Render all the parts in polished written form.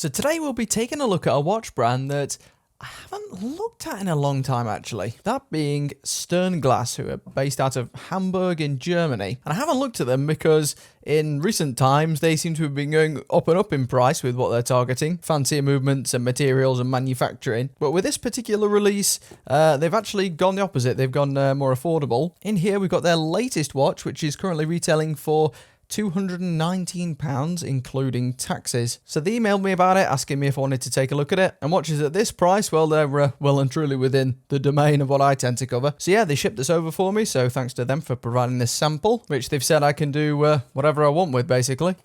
So today we'll be taking a look at a watch brand that I haven't looked at in a long time actually. That being Sternglass, who are based out of Hamburg in Germany. And I haven't looked at them because in recent times they seem to have been going up and up in price with what they're targeting. Fancier movements and materials and manufacturing. But with this particular release, they've actually gone the opposite. They've gone more affordable. In here we've got their latest watch, which is currently retailing for £219, including taxes. So they emailed me about it, asking me if I wanted to take a look at it. And watches at this price, well, they're well and truly within the domain of what I tend to cover. So yeah, they shipped this over for me, so thanks to them for providing this sample, which they've said I can do whatever I want with, basically.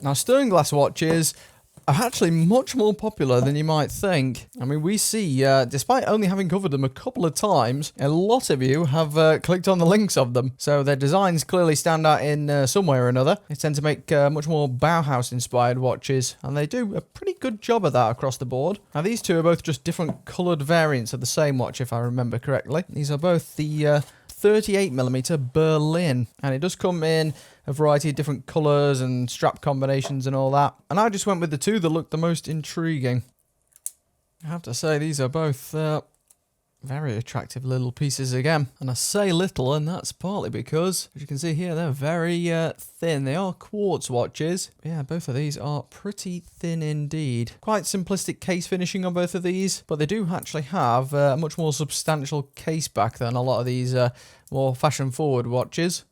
Now, Sternglass watches are actually much more popular than you might think. I mean, we see, despite only having covered them a couple of times, a lot of you have clicked on the links of them. So their designs clearly stand out in some way or another. They tend to make much more Bauhaus-inspired watches, and they do a pretty good job of that across the board. Now, these two are both just different coloured variants of the same watch, if I remember correctly. These are both the 38mm Berlin, and it does come in a variety of different colours and strap combinations and all that. And I just went with the two that looked the most intriguing. I have to say, these are both very attractive little pieces again. And I say little, and that's partly because, as you can see here, they're very thin. They are quartz watches. Yeah, both of these are pretty thin indeed. Quite simplistic case finishing on both of these, but they do actually have a much more substantial case back than a lot of these more fashion-forward watches.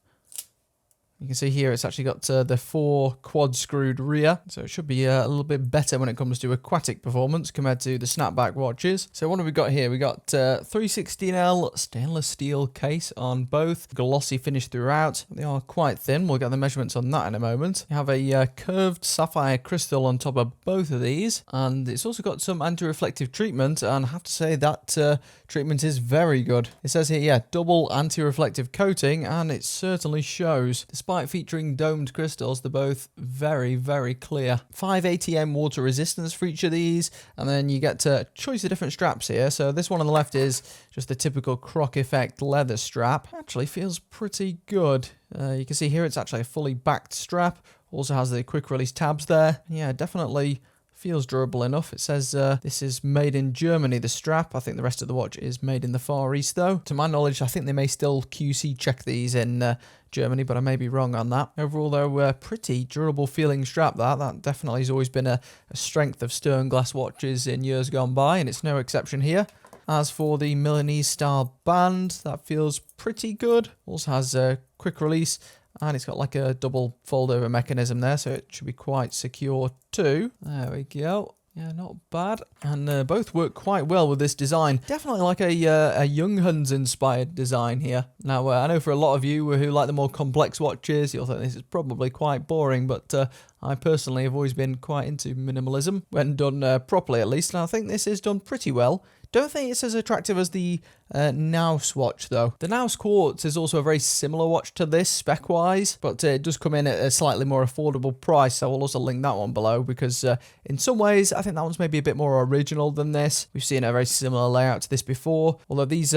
You can see here it's actually got the 4 quad-screwed rear, so it should be a little bit better when it comes to aquatic performance compared to the snapback watches. So what have we got here? We got 316L stainless steel case on both, glossy finish throughout. They are quite thin. We'll get the measurements on that in a moment. You have a curved sapphire crystal on top of both of these, and it's also got some anti-reflective treatment, and I have to say that treatment is very good. It says here, yeah, double anti-reflective coating, and it certainly shows. Despite featuring domed crystals, they're both very, very clear. 5 ATM water resistance for each of these, and then you get a choice of different straps here. So this one on the left is just the typical croc effect leather strap. Actually feels pretty good. You can see here it's actually a fully backed strap. Also has the quick release tabs there. Yeah, definitely feels durable enough. It says this is made in Germany, the strap. I think the rest of the watch is made in the Far East, though. To my knowledge, I think they may still QC check these in Germany, but I may be wrong on that. Overall, though, pretty durable feeling strap, that definitely has always been a strength of Sternglass watches in years gone by, and it's no exception here. As for the Milanese style band, that feels pretty good. Also has a quick release, and it's got like a double fold over mechanism there, so it should be quite secure too. There we go. Yeah, not bad. And both work quite well with this design. Definitely like a Junghans inspired design here. Now, I know for a lot of you who like the more complex watches, you'll think this is probably quite boring, but I personally have always been quite into minimalism, when done properly at least, and I think this is done pretty well. Don't think it's as attractive as the Naus watch, though. The Naus Quartz is also a very similar watch to this, spec-wise, but it does come in at a slightly more affordable price, so I'll also link that one below, because in some ways, I think that one's maybe a bit more original than this. We've seen a very similar layout to this before, although these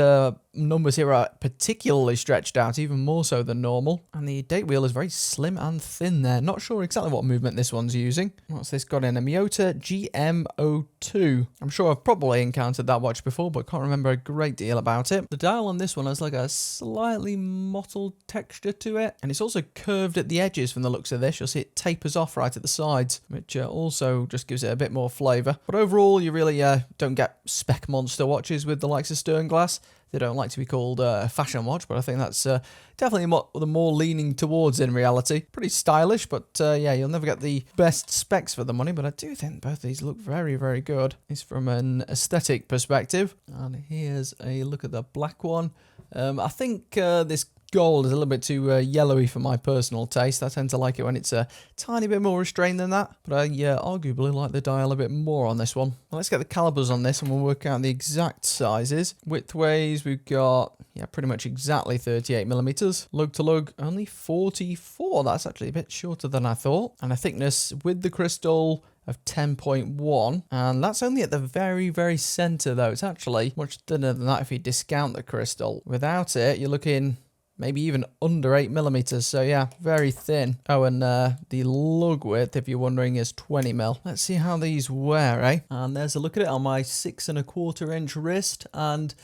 numbers here are particularly stretched out, even more so than normal, and the date wheel is very slim and thin there. Not sure exactly what movement this one's using. What's this got in? A Miyota GM02. I'm sure I've probably encountered that watch before, but can't remember a great deal about it. The dial on this one has like a slightly mottled texture to it, and it's also curved at the edges from the looks of this. You'll see it tapers off right at the sides, which also just gives it a bit more flavour. But overall, you really don't get spec monster watches with the likes of Sternglass. They don't like to be called a fashion watch, but I think that's definitely the more leaning towards in reality. Pretty stylish, but yeah, you'll never get the best specs for the money, but I do think both these look very, very good. It's from an aesthetic perspective. And here's a look at the black one. I think this gold is a little bit too yellowy for my personal taste. I tend to like it when it's a tiny bit more restrained than that, but I arguably like the dial a bit more on this one. Well, let's get the calibers on this and we'll work out the exact sizes. Widthways, we've got pretty much exactly 38mm. Lug to lug, only 44. That's actually a bit shorter than I thought. And a thickness with the crystal of 10.1, and that's only at the very, very center though. It's actually much thinner than that if you discount the crystal. Without it, you're looking maybe even under 8mm. So yeah, very thin. Oh, and the lug width, if you're wondering, is 20mm. Let's see how these wear, eh? And there's a look at it on my 6¼ inch wrist, and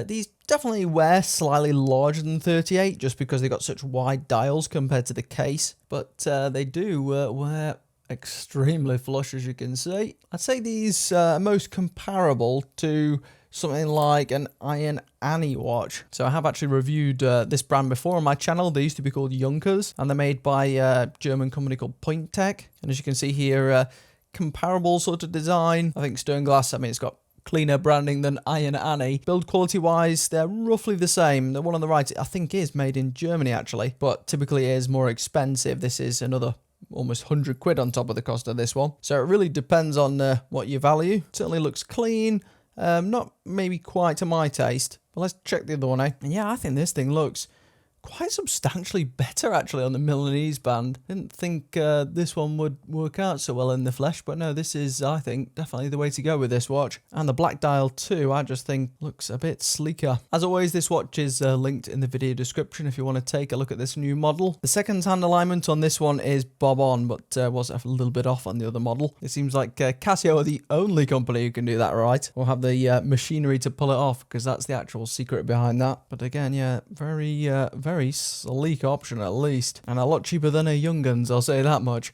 these definitely wear slightly larger than 38 just because they got such wide dials compared to the case, but they do wear extremely flush, as you can see. I'd say these are most comparable to something like an Iron Annie watch. So I have actually reviewed this brand before on my channel. They used to be called Junkers, and they're made by a German company called Point Tech. And as you can see here, comparable sort of design. I think Stern Glass, I mean, it's got cleaner branding than Iron Annie. Build quality wise, they're roughly the same. The one on the right, I think, is made in Germany actually, but typically it is more expensive. This is another almost 100 quid on top of the cost of this one. So it really depends on what you value. It certainly looks clean. Not maybe quite to my taste, but let's check the other one, eh? And yeah, I think this thing looks quite substantially better actually on the Milanese band. Didn't think this one would work out so well in the flesh, but no, this is, I think, definitely the way to go with this watch. And the black dial too, I just think looks a bit sleeker. As always, this watch is linked in the video description if you want to take a look at this new model. The second-hand alignment on this one is bob on, but was a little bit off on the other model. It seems like Casio are the only company who can do that right, or have the machinery to pull it off, because that's the actual secret behind that. But again, yeah, very sleek option at least, and a lot cheaper than a Young Guns, I'll say that much.